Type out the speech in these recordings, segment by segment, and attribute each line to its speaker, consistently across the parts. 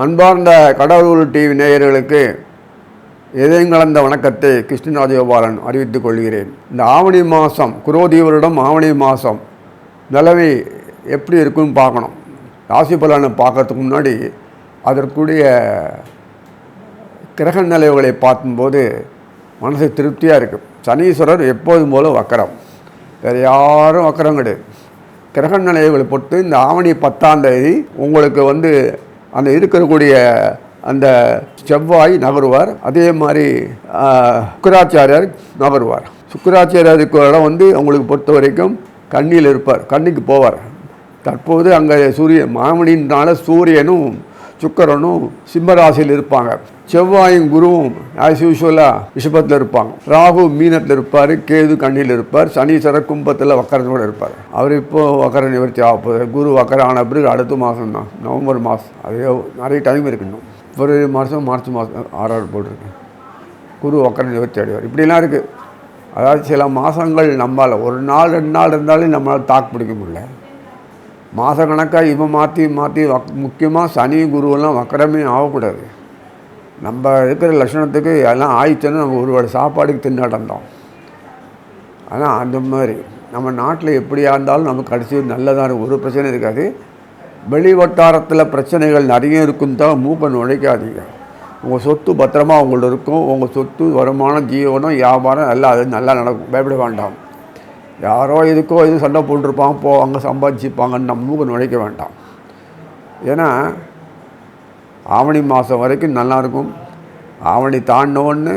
Speaker 1: அன்பார்ந்த கடவுள் டிவி நேயர்களுக்கு இதயங்கலந்த வணக்கத்தை கிருஷ்ணராஜகோபாலன் அறிவித்துக் கொள்கிறேன். இந்த ஆவணி மாதம், குரோதி வருடம் ஆவணி மாதம் நிலவை எப்படி இருக்குன்னு பார்க்கணும். ராசி பலனை பார்க்கறதுக்கு முன்னாடி அதற்குரிய கிரக நிலைவுகளை பார்க்கும்போது மனசு திருப்தியாக இருக்குது. சனீஸ்வரர் எப்போதும் போல வக்கரம், வேறு யாரும் வக்கரம் கிடையாது. கிரக நிலைவுகளை பொறுத்து இந்த ஆவணி 10ஆம் தேதி உங்களுக்கு அந்த இருக்கக்கூடிய அந்த செவ்வாய் நகருவார். அதே மாதிரி சுக்கிராச்சாரியார் நகருவார். சுக்கிராச்சாரியாருக்கு இடம் உங்களுக்கு பொறுத்த வரைக்கும் கன்னியில் இருப்பார், கன்னிக்கு போவார். தற்போது அங்கே மாமணினால சூரியனும் சுக்கிரனும் சிம்மராசியில் இருப்பாங்க. செவ்வாயும் குருவும் ஆஸ் யூஸ்வலாக ரிஷபத்தில் இருப்பாங்க. ராகு மீனத்தில் இருப்பார், கேது கண்ணியில் இருப்பார், சனீஸ்வரர் கும்பத்தில் வக்கரத்தோடு இருப்பார். அவர் இப்போது வக்கர நிவர்த்தி ஆகப்போகுது. குரு வக்கரம் ஆன பிறகு அடுத்த மாதம் தான், நவம்பர் மாதம். அது நிறைய டைம் இருக்கணும். பிப்ரவரி மாதம், மார்ச் மாதம் 6 போட்டிருக்கு. குரு வக்கர நிவர்த்தி அடைவார். இப்படிலாம் இருக்குது. அதாவது சில மாதங்கள் நம்மளால் ஒரு நாள் 2 நாள் இருந்தாலும் நம்மளால் தாக்கு பிடிக்க முடியல. மாத கணக்காக இவன் மாற்றி முக்கியமாக சனி குருவெல்லாம் வக்கரமே ஆகக்கூடாது. நம்ம இருக்கிற லட்சணத்துக்கு எல்லாம் ஆயிடுச்சுன்னா நம்ம ஒரு வேளை சாப்பாடுக்கு திண்டாட்டம். ஆனால் அந்த மாதிரி நம்ம நாட்டில் எப்படியா இருந்தாலும் நமக்கு கடைசி நல்லதாக இருக்கும், ஒரு பிரச்சனை இருக்காது. வெளி வட்டாரத்தில் பிரச்சனைகள் நிறைய இருக்குன்னு தான் மூக்க நுழைக்காதீங்க. உங்கள் சொத்து பத்திரமா உங்கள்ட்ட இருக்கும். உங்கள் சொத்து வருமானம், ஜீவனம், வியாபாரம் எல்லாம் அது நல்லா நடக்கும். பயப்பட வேண்டாம். யாரோ இதுக்கோ இது சண்டை போட்டுருப்பாங்க, போவாங்க, சம்பாதிச்சுப்பாங்கன்னு நம்ம மூக்க நுழைக்க வேண்டாம். ஏன்னா ஆவணி மாதம் வரைக்கும் நல்லாயிருக்கும். ஆவணி தாண்டினோன்னு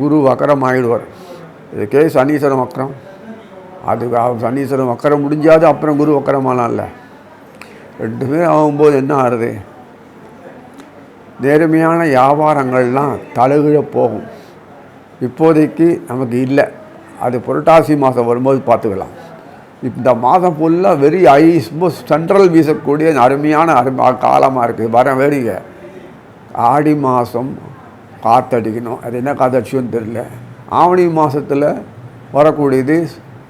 Speaker 1: குரு வக்கரம் ஆகிடுவார். இதுக்கே சனீஸ்வரம் வக்கரம். அது சனீஸ்வரம் வக்கரம் முடிஞ்சாது, அப்புறம் குரு வக்கரமாலாம் இல்லை. 2 பேர் ஆகும்போது என்ன ஆகுது, நேர்மையான வியாபாரங்கள்லாம் தழுகிழ போகும். இப்போதைக்கு நமக்கு இல்லை. அது புரட்டாசி மாதம் வரும்போது பார்த்துக்கலாம். இந்த மாதம் ஃபுல்லாக வெரி சென்ட்ரல் வீசக்கூடிய அருமையான காலமாக இருக்குது. வர வேடிங்க ஆடி மாதம் காற்றடிக்கணும். அது என்ன காற்றடிச்சுன்னு தெரியல. ஆவணி மாதத்தில் வரக்கூடியது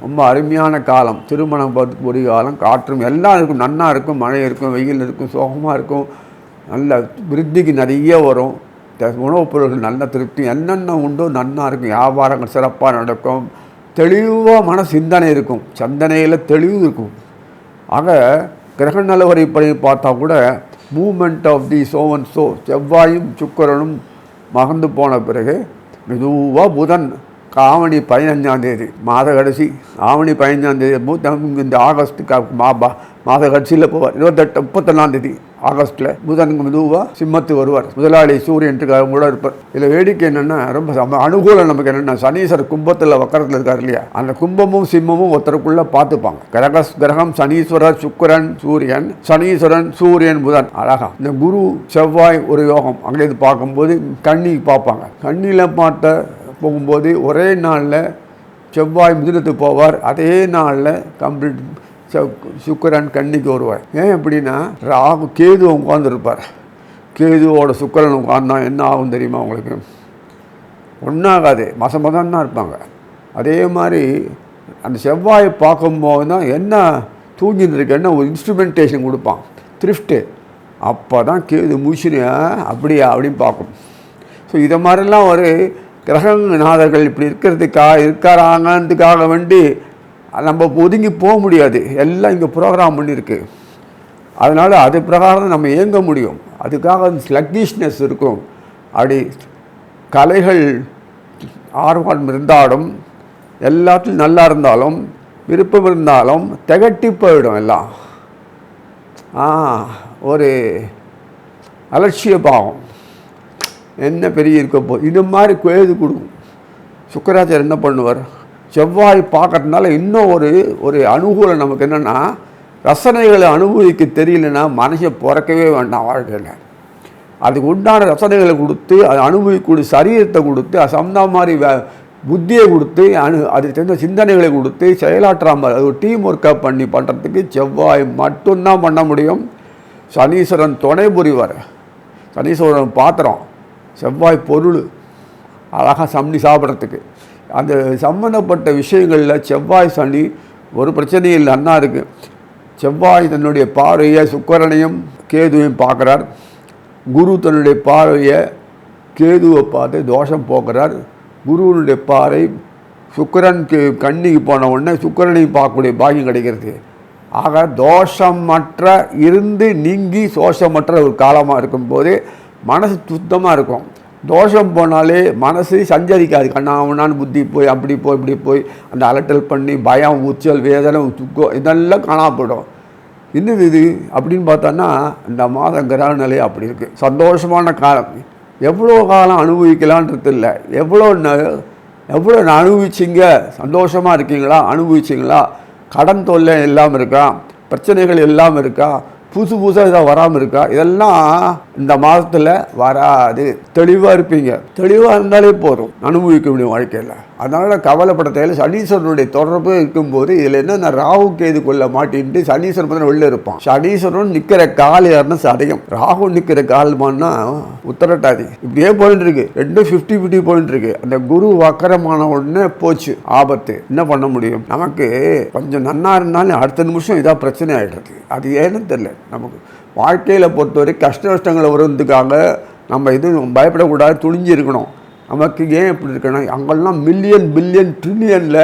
Speaker 1: ரொம்ப அருமையான காலம். திருமணம் பார்த்துக்கூடிய காலம். காற்றும் எல்லாம் இருக்கும், நன்னாக இருக்கும். மழை இருக்கும், வெயில் இருக்கும், சோகமாக இருக்கும். நல்ல விருத்திக்கு நிறைய வரும். உணவுப் பொருட்கள் நல்ல திருப்தி, என்னென்ன உண்டோ நன்னாக இருக்கும். வியாபாரங்கள் சிறப்பாக நடக்கும். தெளிவான சிந்தனை இருக்கும். சிந்தனையில் தெளிவு இருக்கும். ஆக கிரக நிலவரைப்படி பார்த்தா கூட moment of the so and so, செவ்வாயும் சுக்கிரனும் மகந்து போன பிறகு மெதுவாக புதன் ஆவணி 15ஆம் தேதி மாத கடைசி, ஆவணி 15ஆம் தேதி இந்த ஆகஸ்ட்டுக்கு மாத கடைசியில் போவார். 31ஆம் தேதி ஆகஸ்ட்டில் புதன் மெதுவாக சிம்மத்து வருவார். முதலாளி சூரியன்ட்டுக்காக கூட இருப்பார். இதில் வேடிக்கை என்னென்னா, ரொம்ப அனுகூலம் நமக்கு என்னென்னா, சனீஸ்வரர் கும்பத்தில் வக்கரத்தில் இருக்கார் இல்லையா, அந்த கும்பமும் சிம்மமும் ஒருத்தருக்குள்ளே பார்த்துப்பாங்க. கிரகம் சனீஸ்வரர், சுக்கிரன், சூரியன், சனீஸ்வரன், சூரியன், புதன். அழகா இந்த குரு செவ்வாய் ஒரு யோகம். அங்கேருந்து பார்க்கும்போது கண்ணி பார்ப்பாங்க. கண்ணியில் பார்த்த போகும்போது ஒரே நாளில் செவ்வாய் மிதுனத்துக்கு போவார். அதே நாளில் கம்ப்ளீட் சுக்கிரன் கன்னிக்கு வருவார். ஏன் எப்படின்னா, ராகு கேது உட்காந்துருப்பார். கேதுவோட சுக்கிரன் உட்கார்ந்தா என்ன ஆகும் தெரியுமா உங்களுக்கு? ஒன்றாகாது, மசம் தான் இருப்பாங்க. அதே மாதிரி அந்த செவ்வாயை பார்க்கும்போது தான் என்ன தூங்கிட்டு இருக்கேன்னு ஒரு இன்ஸ்ட்ருமெண்டேஷன் கொடுப்பான், த்ரிஃப்ட்டு. அப்போ தான் கேது மூச்சுன்னு அப்படியா அப்படின்னு பார்க்கும். ஸோ இதை மாதிரிலாம் ஒரு கிரகநாதர்கள் இப்படி இருக்காராங்கன்றதுக்காக வேண்டி நம்ம ஒதுங்கி போக முடியாது. எல்லாம் இங்கே ப்ரோக்ராம் பண்ணியிருக்கு. அதனால் அது பிரகாரம் நம்ம இயங்க முடியும். அதுக்காக ஸ்லக்கிஷ்னஸ் இருக்கும். அப்படி கலைகள் ஆர்வம் இருந்தாலும், எல்லாத்துலையும் நல்லா இருந்தாலும், விருப்பம் இருந்தாலும் திகட்டி போயிடும். எல்லாம் ஒரு அலட்சிய பாவம் என்ன பெரிய இருக்க போகுது. இது மாதிரி கேது கொடுக்கும். சுக்கிராச்சாரியர் என்ன பண்ணுவார், செவ்வாய் பார்க்கறதுனால இன்னும் ஒரு அனுகூலம் நமக்கு என்னென்னா, ரசனைகளை அனுபவிக்க தெரியலன்னா மனுஷன் பிறக்கவே வேண்டாம் வாழ்க்கையில். அதுக்கு உண்டான ரசனைகளை கொடுத்து, அதை அனுபவிக்கூடிய சரீரத்தை கொடுத்து, அது சம்மந்த மாதிரி புத்தியை கொடுத்து, அதுக்கு தெரிந்த சிந்தனைகளை கொடுத்து செயலாற்றாமல் அது ஒரு டீம் ஒர்க்கப் பண்ணி பண்ணுறதுக்கு செவ்வாய் மட்டும்தான் பண்ண முடியும். சனீஸ்வரன் துணை புரிவார். சனீஸ்வரன் பாத்திரம், செவ்வாய் பொருள் அழகாக சாப்பிட்றதுக்கு. அந்த சம்பந்தப்பட்ட விஷயங்களில் செவ்வாய் சனி ஒரு பிரச்சனையும் இல்லை, அண்ணா இருக்குது. செவ்வாய் தன்னுடைய பார்வையை சுக்கிரனையும் கேதுவையும் பார்க்குறார். குரு தன்னுடைய பார்வையை கேதுவை பார்த்து தோஷம் போக்குறார். குருவனுடைய பார்வை சுக்கிரனுக்கு கன்னிக்கு போன உடனே சுக்கிரனையும் பார்க்கக்கூடிய பாக்கியம் கிடைக்கிறது. ஆக தோஷமற்ற இருந்து நீங்கி சோஷமற்ற ஒரு காலமாக இருக்கும்போது மனசு சுத்தமாக இருக்கும். தோஷம் போனாலே மனசு சஞ்சரிக்காது. கண்ணாமண்ணான்னு புத்தி போய் அப்படி போய் இப்படி போய் அந்த அலட்டல் பண்ணி பயம், உச்சல், வேதனை, துக்கம் இதெல்லாம் காணாப்படும். இன்னும் இது அப்படின்னு பார்த்தோன்னா இந்த மாதம் கிரக நிலை அப்படி இருக்குது. சந்தோஷமான காலம். எவ்வளோ காலம் அனுபவிக்கலான்றது இல்லை. எவ்வளோ அனுபவிச்சிங்க, சந்தோஷமாக இருக்கீங்களா, அனுபவிச்சிங்களா, கடன் தொல்லை இல்லாமல் இருக்கா, பிரச்சனைகள் இல்லாமல் இருக்கா, புதுசு புதுசாக இதாக வராமல் இருக்கா, இதெல்லாம் இந்த மாதத்தில் வராது. தெளிவாக இருப்பீங்க. தெளிவாக இருந்தாலே போதும் அனுபவிக்க முடியும் வாழ்க்கையில். அதனால் கவலைப்பட தேவையில்லை. சனீஸ்வரனுடைய தொடர்பு இருக்கும்போது இதில் என்ன ராகு கேதுக்குள்ள மாட்டின்ட்டு சனீஸ்வரன் பார்த்தா வெளில இருப்பான். சனீஸ்வரன் நிற்கிற கால் யாருன்னா சதயம், ராகு நிற்கிற கால்மான்னா உத்தரட்டாதி. இப்படியே போயிட்டு இருக்கு. 50-50 போயிட்டு இருக்கு. அந்த குரு வக்கரமான உடனே போச்சு ஆபத்து. என்ன பண்ண முடியும்? நமக்கு கொஞ்சம் நன்னா இருந்தாலும் அடுத்த நிமிஷம் இதாக பிரச்சனை ஆகிடுறது. அது ஏன்னு தெரியல. நமக்கு வாழ்க்கையில் பொறுத்தவரை கஷ்ட நஷ்டங்களை வருவதுக்காக நம்ம எதுவும் பயப்படக்கூடாது, துணிஞ்சு இருக்கணும். நமக்கு ஏன் எப்படி இருக்கணும்? அங்கெல்லாம் மில்லியன் பில்லியன் ட்ரில்லியனில்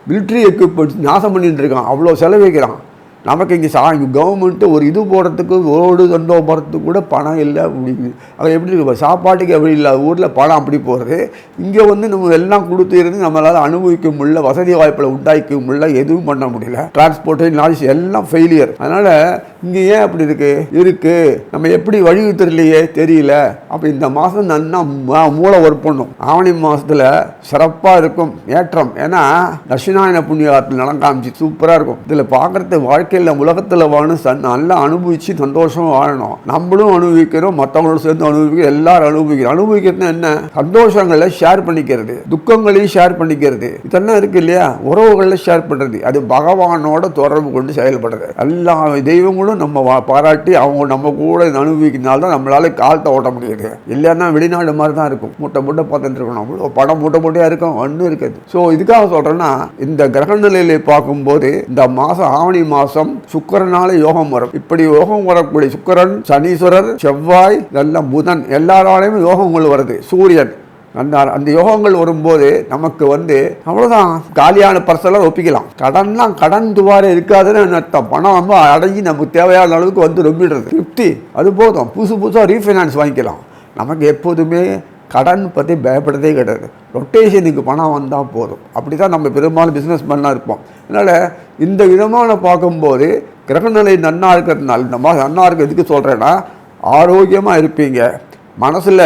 Speaker 1: மிலிட்ரி எக்யூப்மெண்ட்ஸ் நாசம் பண்ணிட்டு இருக்கான். அவ்வளோ செலவிக்கிறான். நமக்கு இங்கே கவர்மெண்ட்டு ஒரு இது போடுறதுக்கு ஓடு தண்டோ போகிறதுக்கு கூட பணம் இல்லை அப்படிங்குது. அது எப்படி இருக்கு? சாப்பாட்டுக்கு எப்படி இல்லாத ஊரில் பணம் அப்படி போகிறது. இங்கே நம்ம எல்லாம் கொடுத்து இருந்து நம்மளால் அனுபவிக்க முடியல, வசதி வாய்ப்பில் உண்டாக்க முடியல, எதுவும் பண்ண முடியல. டிரான்ஸ்போர்ட்டு நாலேஜ் எல்லாம் ஃபெயிலியர். அதனால் இங்கே ஏன் அப்படி இருக்குது நம்ம எப்படி வழி தெரியலையே, தெரியல. அப்போ இந்த மாதம் நல்லா மூளை ஒர்க் பண்ணும். ஆவணி மாதத்தில் சிறப்பாக இருக்கும் ஏற்றம். ஏன்னா தட்சிணாயன புண்ணியத்தில் நலம் காமிச்சு சூப்பராக இருக்கும். இதில் பார்க்குறது வாழ்க்கையில் உலகத்தில் வாழணும், நல்லா அனுபவித்து சந்தோஷமாக வாழணும். நம்மளும் அனுபவிக்கிறோம், மற்றவங்களும் சேர்ந்து அனுபவிக்கிறோம், எல்லாரும் அனுபவிக்கிறோம். அனுபவிக்கிறது என்ன? சந்தோஷங்களை ஷேர் பண்ணிக்கிறது, துக்கங்களையும் ஷேர் பண்ணிக்கிறது, இதெல்லாம் இருக்குது இல்லையா? உறவுகளில் ஷேர் பண்ணுறது. அது பகவானோட தொடர்பு கொண்டு செயல்படுறது. எல்லா தெய்வங்களும் நம்ம பாராட்டி அவங்க நம்ம கூட அனுபவிக்கிறதுனால தான் நம்மளால காலத்தை ஓட்ட முடியுது. இல்லைன்னா வெளிநாடு மாதிரி தான் இருக்கும். மூட்டை மூட்டை பார்த்துட்டு இருக்கணும். அவ்வளோ படம் மூட்டை மூட்டையாக இருக்கும், ஒன்றும் இருக்காது. ஸோ இதுக்காக சொல்கிறேன்னா இந்த கிரக நிலையில பார்க்கும்போது இந்த மாதம் ஆவணி மாதம் சுக்கிரனால யோகம் வரும். இப்படி யோகம் வரக்கூடிய சுக்கிரன், சனீஸ்வரர், செவ்வாய், இதெல்லாம் புதன், எல்லாராலையும் யோகங்கள் வருது. சூரியன், அந்த யோகங்கள் வரும்போது நமக்கு அவ்வளோதான், காலியான பர்செல்லாம் ஒப்பிக்கலாம். கடன் துவாரம் இருக்காதுன்னு அர்த்தம். பணம் அடங்கி நமக்கு தேவையான அளவுக்கு ரொம்பிடுறது. 50 அது போதும். புதுசாக ரீஃபைனான்ஸ் வாங்கிக்கலாம். நமக்கு எப்போதுமே கடன் பற்றி பயப்படுறதே கிடையாது. ரொட்டேஷனுக்கு பணம் வந்தால் போதும். அப்படி தான் நம்ம பெரும்பாலும் பிஸ்னஸ் பண்ணலாம் இருப்போம். அதனால் இந்த விதமான பார்க்கும்போது கிரகநிலை நன்னா இருக்கிறதுனால இந்த மாதிரி நன்னா இருக்கிறதுக்கு சொல்கிறேன்னா ஆரோக்கியமாக இருப்பீங்க. மனசில்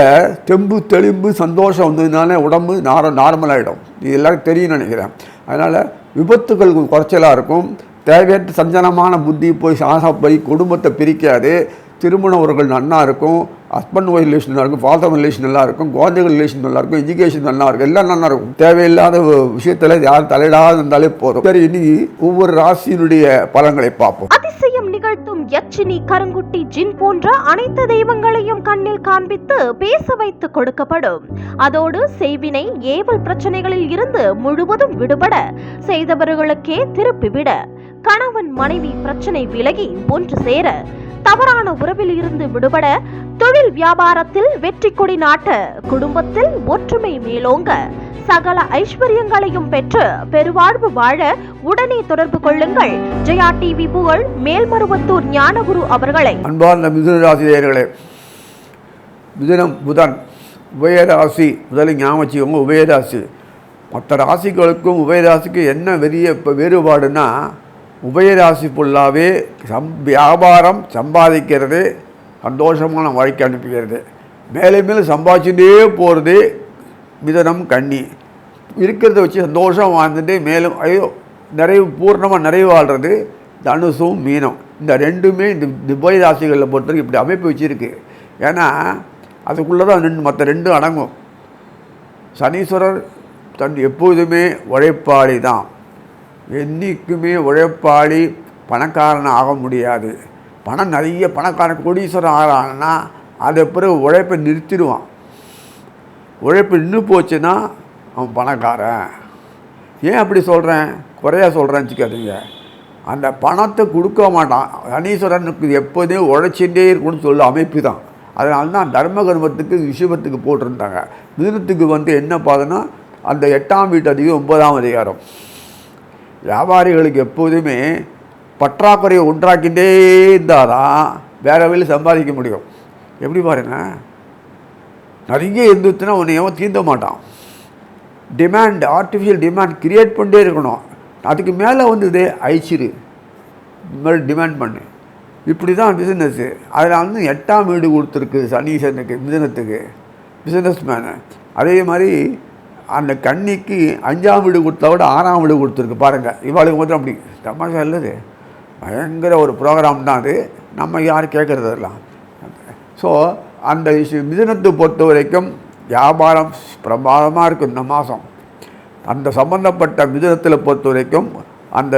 Speaker 1: தெம்பு தெளிம்பு சந்தோஷம் வந்ததுனால உடம்பு நார்மலாகிடும். இது எல்லாருக்கும் தெரியும் நினைக்கிறேன். அதனால் விபத்துகள் குறைச்சலாக இருக்கும். தேவையற்ற சஞ்சலமான புத்தி போய் போய் குடும்பத்தை பிரிக்காது. திருமண உறவுகள் நன்னா இருக்கும். ஹஸ்பண்ட் ஒய்ஃப் ரிலேஷன் நல்லா இருக்கும், ஃபாதர் ரிலேஷன் நல்லா இருக்கும், குழந்தைகள் ரிலேஷன் நல்லா இருக்கும், எஜுகேஷன் நல்லா இருக்கும், எல்லாம் நல்லா இருக்கும். தேவையில்லாத விஷயத்தில் யாரும் தலையிடாத இருந்தாலே போதும். சரி, இன்னைக்கு ஒவ்வொரு ராசியினுடைய பலன்களை பார்ப்போம்.
Speaker 2: அதிசயம் நிகழ்த்தும் யட்சினி, கருங்குட்டி, ஜின் போன்ற அனைத்து தெய்வங்களையும் கண்ணில் காண்பித்து பேச வைத்து கொடுக்கப்படும். அதோடு செய்வினை ஏவல் பிரச்சனைகளில் இருந்து முழுவதும் விடுபட, செய்தவர்களுக்கே திருப்பிவிட, கணவன் மனைவி பிரச்சனை விலகி ஒன்று சேர, தவறான உறவில் இருந்து விடுபட, தொழில் வியாபாரத்தில் வெற்றி கொடி நாட்ட, குடும்பத்தில் ஒற்றுமை மேலோங்க, சகல ஐஸ்வர்யங்களையும் பெற்று பெருவாழ்வு வாழ உடனே தொடர்பு கொள்ளுங்கள். ஜெயா டிவி புகழ் மேல்மருவத்தூர் ஞானகுரு அவர்களை.
Speaker 1: அன்பார்ந்த மிதுன ராசி நேயர்களே, மிதுனம் புதன் உபயராசி. முதலில் ஞாபகம் வச்சுக்கோங்க, உபயராசி. மற்ற ராசிகளுக்கும் உபயராசிக்கு என்ன வேறுபாடுனா, உபயராசி ஃபுல்லாகவே வியாபாரம் சம்பாதிக்கிறது, சந்தோஷமான வாழ்க்கை அனுப்புகிறது, மேலே மேலே சம்பாதிச்சுட்டே போகிறது. மிதனம் கன்னி இருக்கிறத வச்சு சந்தோஷம் வாழ்ந்துட்டு மேலும் பூர்ணமாக நிறைவு வாழ்கிறது தனுசும் மீனம். இந்த ரெண்டுமே இந்த உபயராசிகளில் பொறுத்தவரைக்கும் இப்படி அமைப்பு வச்சுருக்கு. ஏன்னா அதுக்குள்ளே தான் மற்ற ரெண்டும் அடங்கும். சனீஸ்வரர் எப்போதுமே உழைப்பாளி தான். என்றைக்குமே உழைப்பாளி பணக்காரன் ஆக முடியாது. பணம் நிறைய பணக்காரன் கோடீஸ்வரன் ஆகிறான்னா அதை பிறகு உழைப்பை நிறுத்திடுவான். உழைப்பு நின்று போச்சுன்னா அவன் பணக்காரன். ஏன் அப்படி சொல்கிறேன், குறையா சொல்கிறேன்னு வச்சுக்காதீங்க. அந்த பணத்தை கொடுக்க மாட்டான். சனீஸ்வரனுக்கு எப்போதுமே உழைச்சிட்டே இருக்கணும்னு சொல்ல அமைப்பு தான். அதனால தான் தர்ம கர்மத்துக்கு ரிஷபத்துக்கு போட்டிருந்தாங்க. மிதுனத்துக்கு வந்து என்ன பார்த்தோன்னா அந்த 8ஆம் வீட்டு அதிகம் 9ஆம் அதிகாரம். வியாபாரிகளுக்கு எப்போதுமே பற்றாக்குறையை உண்டாக்கிட்டே இருந்தால் தான் வேறு வழியில் சம்பாதிக்க முடியும். எப்படி பாருங்க, நிறைய இருந்துச்சுன்னா உன்னையவன் தீர்ந்த மாட்டான். டிமாண்ட், ஆர்டிஃபிஷியல் டிமாண்ட் கிரியேட் பண்ணிட்டே இருக்கணும். அதுக்கு மேலே வந்து ஐச்சிரு மேலே டிமாண்ட் பண்ணு. இப்படி தான் பிஸ்னஸ்ஸு. அதில் வந்து 8ஆம் வீடு கொடுத்துருக்கு சனீசனுக்கு, மிதுனத்துக்கு, பிஸ்னஸ் மேனு. அதே மாதிரி அந்த கன்னிக்கு 5ஆம் வீடு கொடுத்தா விட 6ஆம் வீடு கொடுத்துருக்கு பாருங்கள். இவாளுக்கு மட்டும் அப்படி தமாஷா இல்லது, பயங்கர ஒரு ப்ரோக்ராம் தான் அது. நம்ம யாரும் கேட்குறதெல்லாம். ஸோ அந்த மிதுனத்தை பொறுத்த வரைக்கும் வியாபாரம் பிரமாதமாக இருக்கும் இந்த மாதம். அந்த சம்பந்தப்பட்ட மிதுனத்தில் பொறுத்த வரைக்கும் அந்த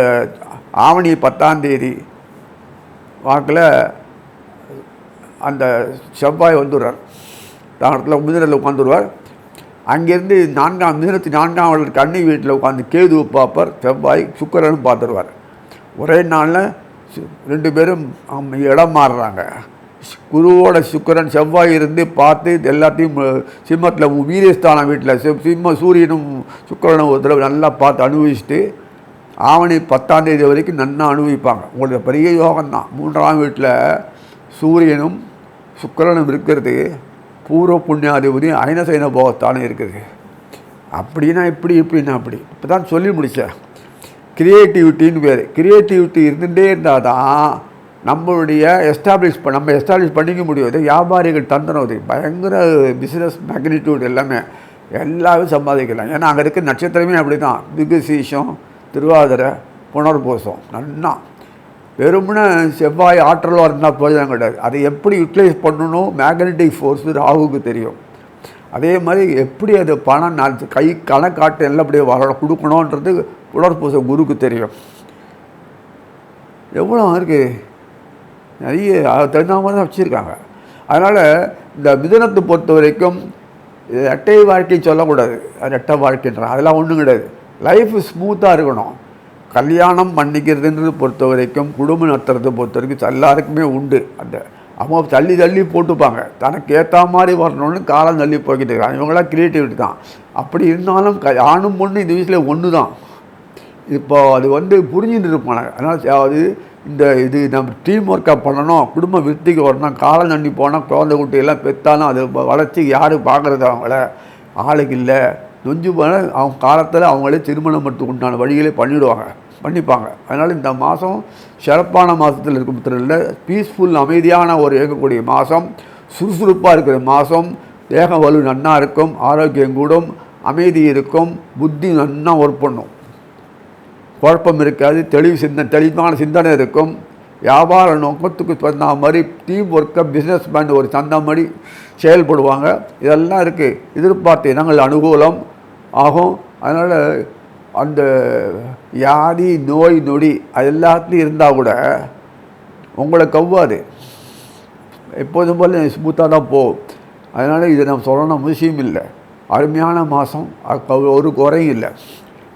Speaker 1: ஆவணி 10ஆம் தேதி வாக்கில் அந்த செவ்வாய் வந்துடுவார். தானத்தில் மிதுனத்தில் உட்காந்துருவார். அங்கேருந்து மிதுனத்து 4ஆம் வீட்டில் கன்னி வீட்டில் உட்காந்து கேதுவை பார்ப்பார். செவ்வாய் சுக்கிரனும் பார்த்துருவார். ஒரே நாளில் 2 பேரும் இடம் மாறுறாங்க. குருவோட சுக்கிரன் செவ்வாய் இருந்து பார்த்து எல்லாத்தையும் சிம்மத்தில் வீரியஸ்தான வீட்டில் சிம்ம சூரியனும் சுக்கிரனும் ஒரு தடவை நல்லா பார்த்து அனுபவிச்சுட்டு ஆவணி 10ஆம் தேதி வரைக்கும் நல்லா அனுபவிப்பாங்க. உங்களுக்கு பெரிய யோகம்தான். 3ஆம் வீட்டில் சூரியனும் சுக்கிரனும் இருக்கிறது பூர்வ புண்ணியாதிபதி ஐனசைன போகத்தானே இருக்குது. அப்படின்னா இப்படின்னா அப்படி. இப்போ தான் சொல்லி முடித்தேன். கிரியேட்டிவிட்டின்னு பேர். கிரியேட்டிவிட்டி இருந்துகிட்டே இருந்தால் தான் நம்மளுடைய நம்ம எஸ்டாப்ளிஷ் பண்ணிக்க முடியும். இது வியாபாரிகள் தந்திரம். அது பயங்கர பிஸ்னஸ் மேக்னிடியூட் எல்லாமே சம்பாதிக்கலாம். ஏன்னா அங்கே இருக்க நட்சத்திரமே அப்படி தான். மிருகசீஷம், திருவாதிரை, புனர்பூசம். நல்லா வெறும்னு செவ்வாய் ஆற்றலாக இருந்தால் போய்தான் கிடையாது. அதை எப்படி யூட்டிலைஸ் பண்ணணும் மேக்னெட்டிக் ஃபோர்ஸ் ராகுவுக்கு தெரியும். அதே மாதிரி எப்படி அது பணம் கை கணக்காட்டு நல்லபடியாக வர கொடுக்கணுன்றது புனர்பூசம் குருக்கு தெரியும். எவ்வளோ இருக்குது, நிறைய தகுந்த மாதிரி தான் வச்சுருக்காங்க. அதனால் இந்த மிதுனத்தை பொறுத்த வரைக்கும் ரெட்டை வாழ்க்கை சொல்லக்கூடாது. ரெட்டை வாழ்க்கைன்றான் அதெல்லாம் ஒன்றும் கிடையாது. லைஃப் ஸ்மூத்தாக இருக்கணும். கல்யாணம் பண்ணிக்கிறதுன்றது பொறுத்த வரைக்கும், குடும்பம் நடத்துறதை பொறுத்த வரைக்கும் எல்லாருக்குமே உண்டு. அந்த அவங்க தள்ளி போட்டுப்பாங்க. தனக்கு ஏற்ற மாதிரி வரணும்னு காலம் தள்ளி போய்கிட்டு இருக்காங்க. இவங்களாம் க்ரியேட்டிவிட்டி தான். அப்படி இருந்தாலும் ஆணும் பொண்ணு இந்த வீட்டில் ஒன்று தான். இப்போ அது வந்து புரிஞ்சுட்டு இருப்பாங்க. அதனால் இது நம்ம டீம் ஒர்க்காக பண்ணணும், குடும்ப விருத்திக்கு வரணும். காலம் தண்ணி போனால் குழந்தை குட்டியெல்லாம் பெற்றாலும் அது வளர்ச்சி யார் பார்க்குறது, அவங்கள ஆளுக்கு இல்லை நொஞ்சு போனால் அவங்க காலத்தில் அவங்களே திருமணம் மட்டும் உண்டான வழிகளே பண்ணிப்பாங்க. அதனால் இந்த மாதம் சிறப்பான மாதத்தில் இருக்கும். பீஸ்ஃபுல் அமைதியான ஒரு இயக்கக்கூடிய மாதம், சுறுசுறுப்பாக இருக்கிற மாதம். தேக வலு நன்னா இருக்கும், ஆரோக்கியம் கூடும், அமைதி இருக்கும், புத்தி நன்னா ஒர்க் பண்ணும், குழப்பம் இருக்காது, தெளிவான சிந்தனை இருக்கும். வியாபார நோக்கத்துக்கு தகுந்த மாதிரி டீம் ஒர்க்கை பிஸ்னஸ் மேன் ஒரு தகுந்த மாதிரி செயல்படுவாங்க. இதெல்லாம் இருக்குது. எதிர்பார்த்த இனங்கள் அனுகூலம் ஆகும். அதனால் அந்த வியாதி நோய் நொடி அது எல்லாத்துலேயும் இருந்தால் கூட உங்களை கவ்வாது. எப்போதும் போல் ஸ்மூத்தாக தான் போகும். அதனால் இதை நம்ம சொல்லணும் அவசியம் இல்லை. அருமையான மாதம், ஒரு குறையும் இல்லை.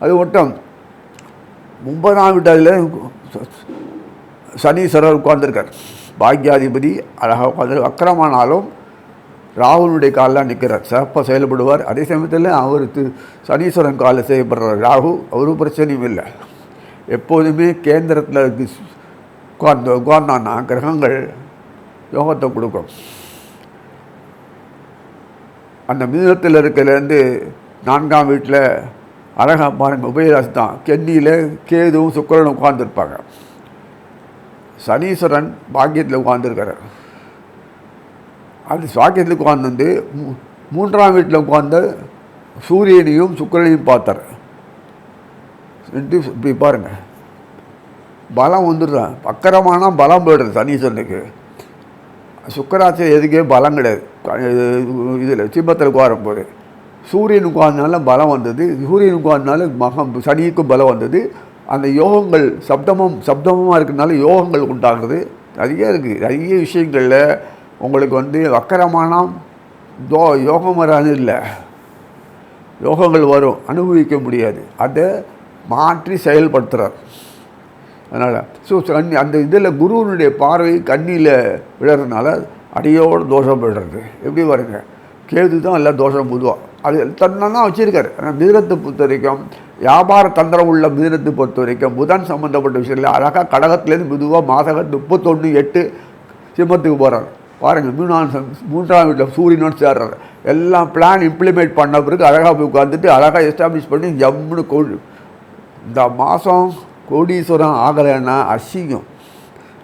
Speaker 1: அது மட்டும் 9ஆம் வீட்டில் சனீஸ்வரர் உட்கார்ந்துருக்கார். பாக்யாதிபதி அழகாக உட்காந்து வக்கரமானாலும் ராகுனுடைய காலில் நிற்கிறார். சிறப்பாக செயல்படுவார். அதே சமயத்தில் அவருக்கு சனீஸ்வரன் காலில் செய்யப்படுறார் ராகு. ஒரு பிரச்சனையும் இல்லை. எப்போதுமே கேந்திரத்தில் உட்கார்ந்தான்னா கிரகங்கள் யோகத்தை கொடுக்கும். அந்த மிதுனத்தில் இருக்கிறதுலேருந்து 4ஆம் வீட்டில் அழகாக பாருங்கள், உபயராசி தான். கன்னியில் கேதுவும் சுக்கிரனும் உட்கார்ந்துருப்பாங்க. சனீஸ்வரன் பாக்கியத்தில் உட்கார்ந்துருக்கிறார். அது பாக்கியத்தில் உட்கார்ந்து 3ஆம் வீட்டில் உட்கார்ந்து சூரியனையும் சுக்கிரனையும் பார்த்தார். இப்படி பாருங்கள், பலம் வந்துடுறான். வக்கரமான பலம் போய்டுறது சனீஸ்வரனுக்கு. சுக்கராட்சி எதுக்கே பலம் கிடையாது. இதில் சிம்மத்தில் உட்காரும்போது சூரியனுக்கு வாழ்ந்தனால பலம் வந்தது, சூரியனுக்கு வாழ்ந்தனால சனிக்கும் பலம் வந்தது. அந்த யோகங்கள் சப்தமாக இருக்கிறதுனால யோகங்கள் உண்டாகிறது. நிறைய இருக்குது. நிறைய விஷயங்களில் உங்களுக்கு வந்து வக்கரமான யோகம் வராது இல்லை, யோகங்கள் வரும், அனுபவிக்க முடியாது. அதை மாற்றி செயல்படுத்துகிறார். அதனால் அந்த இதில் குருவனுடைய பார்வை கண்ணியில் விழறதுனால அடியோடு தோஷம் போய்டுறது. எப்படி பாருங்க, கேது தான் எல்லாம் தோஷம் பொதுவாக அது தன்னை வச்சுருக்காரு. ஆனால் மிதுனத்தை பொறுத்த வரைக்கும் வியாபார தந்திரம் உள்ள மிதுனத்தை பொறுத்த வரைக்கும் புதன் சம்மந்தப்பட்ட விஷயத்தில் அழகாக கடகத்துலேருந்து மெதுவாக மாதம் 31/8 சிம்மத்துக்கு போகிறார். பாருங்கள், மூன்றாம் வீட்டில் சூரியனோடு சேர்றாரு. எல்லாம் பிளான் இம்ப்ளிமெண்ட் பண்ண பிறகு அழகாக போய் உட்காந்துட்டு அழகாக எஸ்டாப்ளிஷ் பண்ணி ஜம்முன்னு இந்த மாதம் கோடீஸ்வரம் ஆகலைன்னா அசிங்கம்.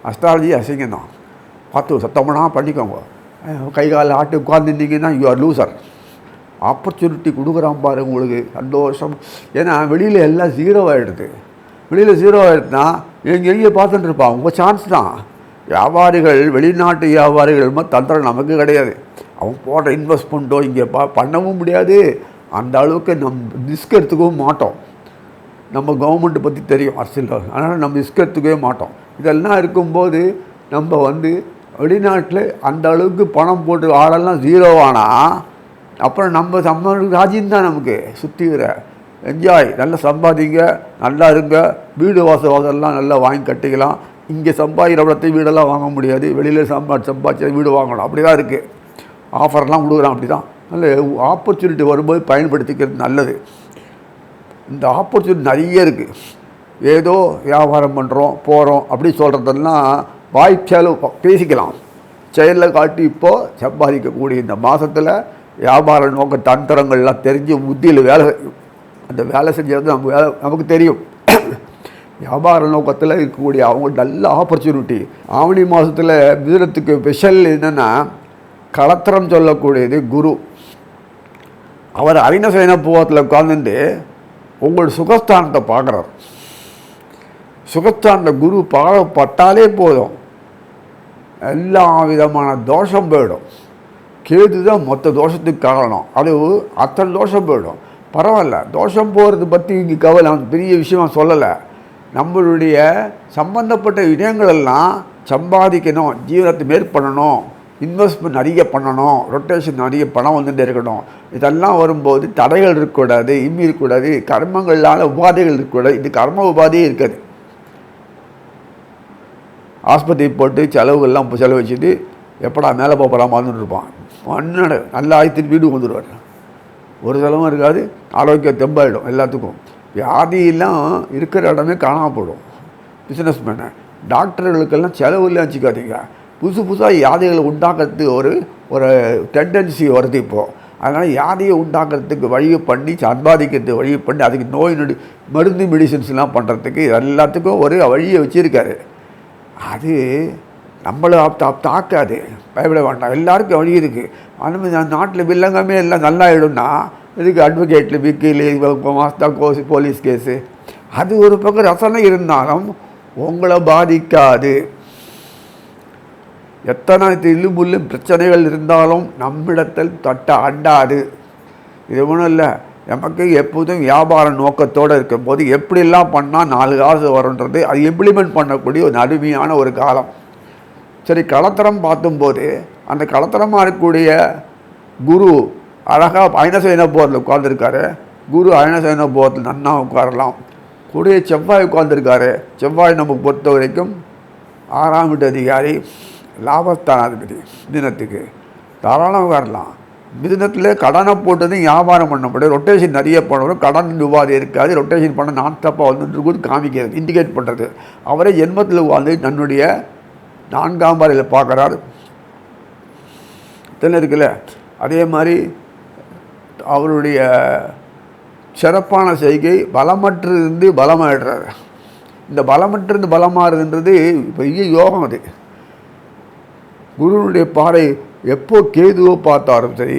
Speaker 1: அஸ்ட்ராலஜி அசிங்கம் தான். பார்த்து சத்தமாக பண்ணிக்கோங்க. கை காலில் ஆட்டி உட்காந்துருந்தீங்கன்னா யூ ஆர் லூசர். ஆப்பர்ச்சுனிட்டி கொடுக்குறான் பாருங்க உங்களுக்கு சந்தோஷம். ஏன்னா வெளியில் எல்லாம் 0 ஆகிடுது. வெளியில் 0 ஆகிடுதுன்னா எங்கே பார்த்துட்டு இருப்பான். உங்கள் சான்ஸ் தான். வியாபாரிகள், வெளிநாட்டு வியாபாரிகள் தந்திரம் நமக்கு கிடையாது. அவங்க போடுற இன்வெஸ்ட்மெண்ட்டோ இங்கே பண்ணவும் முடியாது. அந்த அளவுக்கு ரிஸ்க் எடுத்துக்கவும் மாட்டோம். நம்ம கவர்மெண்ட்டை பற்றி தெரியும் அரசியல், அதனால் நம்ம ரிஸ்க் எடுத்துக்கவே மாட்டோம். இதெல்லாம் இருக்கும்போது நம்ம வெளிநாட்டில் அந்த அளவுக்கு பணம் போட்டு ஆளெல்லாம் 0 ஆனால் அப்புறம் நம்ம ராஜ்யம்தான் நமக்கு சுற்றிக்கிற. என்ஜாய், நல்லா சம்பாதிங்க, நல்லா இருங்க. வீடு வாசல்லாம் நல்லா வாங்கி கட்டிக்கலாம். இங்கே சம்பாதிக்கிறவளத்தை வீடெல்லாம் வாங்க முடியாது. வெளியில் சம்பாதிச்சா வீடு வாங்கணும். அப்படி தான் இருக்குது. ஆஃபர்லாம் கொடுக்குறான். அப்படி தான். நல்ல ஆப்பர்ச்சுனிட்டி வரும்போது பயன்படுத்திக்கிறது நல்லது. இந்த ஆப்பர்ச்சுனிட்டி நிறைய இருக்குது. ஏதோ வியாபாரம் பண்ணுறோம் போகிறோம் அப்படி சொல்கிறதெல்லாம் வாய்ச்செலவு பேசிக்கலாம். செயலில் காட்டி இப்போது சம்பாதிக்கக்கூடிய இந்த மாதத்தில் வியாபார நோக்க தந்திரங்கள்லாம் தெரிஞ்சு புத்தியில் அந்த வேலை செஞ்சது நமக்கு தெரியும். வியாபார நோக்கத்தில் இருக்கக்கூடிய அவங்க நல்ல ஆப்பர்ச்சுனிட்டி. ஆவணி மாதத்தில் மிதுனத்துக்கு ஸ்பெஷல் என்னென்னா களத்திரம் சொல்லக்கூடியது குரு. அவர் அரிணசேன பூவத்தில் உட்கார்ந்துட்டு உங்கள் சுகஸ்தானத்தை பார்க்குறார். சுகஸ்தானத்தை குரு பட்டாலே போதும், எல்லா விதமான தோஷம் போயிடும். கேது தான் மொத்த தோஷத்துக்கு காரணம். அது அத்தனை தோஷம் போயிடும். பரவாயில்ல, தோஷம் போகிறது பற்றி இங்கே கவலை பெரிய விஷயமாக சொல்லலை. நம்மளுடைய சம்பந்தப்பட்ட விடயங்களெல்லாம் சம்பாதிக்கணும், ஜீவனத்தை மேற்பண்ணணும், இன்வெஸ்ட்மெண்ட் நிறைய பண்ணணும், ரொட்டேஷன் நிறைய பணம் வந்துகிட்டே இருக்கணும். இதெல்லாம் வரும்போது தடைகள் இருக்கக்கூடாது, இம்மி இருக்கக்கூடாது, கர்மங்களால் உபாதைகள் இருக்கக்கூடாது. இது கர்ம உபாதையே இருக்காது. ஆஸ்பத்திரி போட்டு செலவுகள்லாம் இப்போ செலவு வச்சுட்டு எப்படா மேலே போகலாம் வந்துட்டு இருப்பான். மண்ணோட நல்லா ஆயிரத்தி வீடு வந்துடுவார். ஒரு செலவும் இருக்காது. ஆரோக்கியம் தெம்பாயிடும். எல்லாத்துக்கும் வியாதியெல்லாம் இருக்கிற இடமே காணாமல் போடும். பிஸ்னஸ் மேனை டாக்டர்களுக்கெல்லாம் செலவு இல்லை வச்சுக்காதீங்க. புதுசாக வியாதிகளை உண்டாக்குறதுக்கு ஒரு டெண்டன்சி வருது இப்போது. அதனால் வியாதியை உண்டாக்குறதுக்கு வழியை பண்ணி சம்பாதிக்கிறதுக்கு வழியை பண்ணி அதுக்கு நோய் மருந்து மெடிசன்ஸ்லாம் பண்ணுறதுக்கு எல்லாத்துக்கும் ஒரு வழியை வச்சுருக்காரு. அது நம்மளை தாக்காது, பயப்பட வேண்டாம். எல்லாருக்கும் வழி இருக்குது. அந்த நாட்டில் வில்லங்கமே எல்லாம் நல்லா ஆகிடும்னா இதுக்கு அட்வொகேட்டில் விக்கிலி மாஸ்தா போலீஸ் கேஸு அது ஒரு பக்கம் ரசனை இருந்தாலும் உங்களை பாதிக்காது. எத்தனை தில்லுமுள்ளு பிரச்சனைகள் இருந்தாலும் நம்மிடத்தில் தொட்ட அண்டாது. இது ஒன்றும் இல்லை. நமக்கு எப்போதும் வியாபார நோக்கத்தோடு இருக்கும்போது எப்படிலாம் பண்ணால் 4 காசு வரும்ன்றது அது இம்ப்ளிமெண்ட் பண்ணக்கூடிய ஒரு அருமையான ஒரு காலம். சரி, களத்திரம் பார்த்தும்போது அந்த களத்திரமாக இருக்கக்கூடிய குரு அழகாக அயனசேன போரில் உட்கார்ந்துருக்காரு. குரு அயனசேன போரத்தில் நன்னா உட்காரலாம். கூடிய செவ்வாய் உட்கார்ந்துருக்காரு. செவ்வாய் நமக்கு பொறுத்த வரைக்கும் 6ஆம் வீட்டு அதிகாரி, லாபஸ்தானாதிபதி. மிதுனத்துக்கு தாராளமாக உட்காரலாம். மிதுனத்தில் கடனை போட்டது வியாபாரம் பண்ண முடியாது. ரொட்டேஷன் நிறைய பண்ணணும். கடன் உபாதி இருக்காது. ரொட்டேஷன் பண்ண நான் தப்பாக வந்துட்டு காமிக்கிறது, இண்டிகேட் பண்ணுறது. அவரே ஜென்மத்தில் வந்து தன்னுடைய 4ஆம் பாறையில் பார்க்குறாரு. தென்ன இருக்குல்ல. அதே மாதிரி அவருடைய சிறப்பான செய்கை பலமற்றிருந்து பலமாகிடுறாரு. இந்த பலமற்றிருந்து பலமாறுதுன்றது பெரிய யோகம். அது குருனுடைய பாறை எப்போ கேதுவோ பார்த்தாலும் சரி,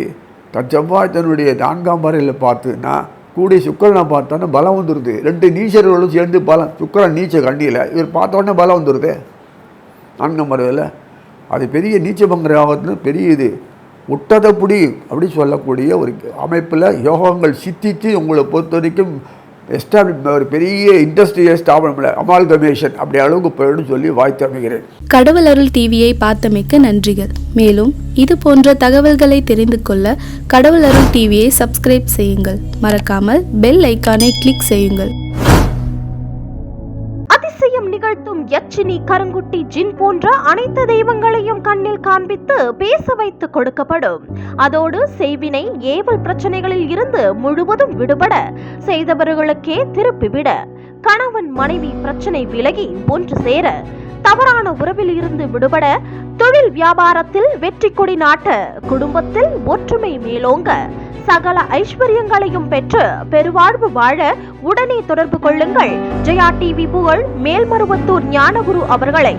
Speaker 1: செவ்வாய் தன்னுடைய 4ஆம் பாறையில் பார்த்துன்னா கூடிய சுக்கரனை பார்த்தோன்னா பலம் வந்துடுது. 2 நீச்சர்களும் சேர்ந்து பலம். சுக்கரன் நீச்ச கண்டியில் இவர் பார்த்தோன்னே பலம் வந்துடுது 4ஆம் பாறையில். அது பெரிய நீச்சபங்கர யோகத்தில் பெரிய இது உட்டதப்புடி அப்படி சொல்லக்கூடிய ஒரு அமைப்பில் யோகங்கள் சித்தித்து உங்களை பொறுத்த வரைக்கும் ஒரு பெரிய இண்டஸ்ட்ரியை ஸ்தாபனமில்லை, அமால்கமேஷன் அப்படி அளவுக்கு போயிடும் சொல்லி வாழ்த்து அமைகிறேன்.
Speaker 3: கடவுள் அருள் டிவியை பார்த்தமைக்க நன்றிகள். மேலும் இது போன்ற தகவல்களை தெரிந்து கொள்ள கடவுள் அருள் டிவியை சப்ஸ்கிரைப் செய்யுங்கள். மறக்காமல் பெல் ஐக்கானை கிளிக் செய்யுங்கள்.
Speaker 2: அதிசயம் நிகழ்த்தும் யட்சினி கருங்குட்டி ஜின் போன்ற அனைத்து தெய்வங்களையும் கண்ணில் காண்பித்து பேச வைத்து கொடுக்கப்படும். அதோடு செய்வினை ஏவல் பிரச்சனைகளில் இருந்து முழுவதும் விடுபட, செய்தவர்களுக்கே திருப்பிவிட, கணவன் மனைவி பிரச்சனை விலகி ஒன்று சேர, தவறான உறவில் இருந்து விடுபட, தொழில் வியாபாரத்தில் வெற்றி கொடி நாட்ட, குடும்பத்தில் ஒற்றுமை மேலோங்க, சகல ஐஸ்வர்யங்களையும் பெற்று பெருவாழ்வு வாழ உடனே தொடர்பு கொள்ளுங்கள். ஜெயா டிவி புகழ் மேல்மருவத்தூர் ஞானகுரு அவர்களை.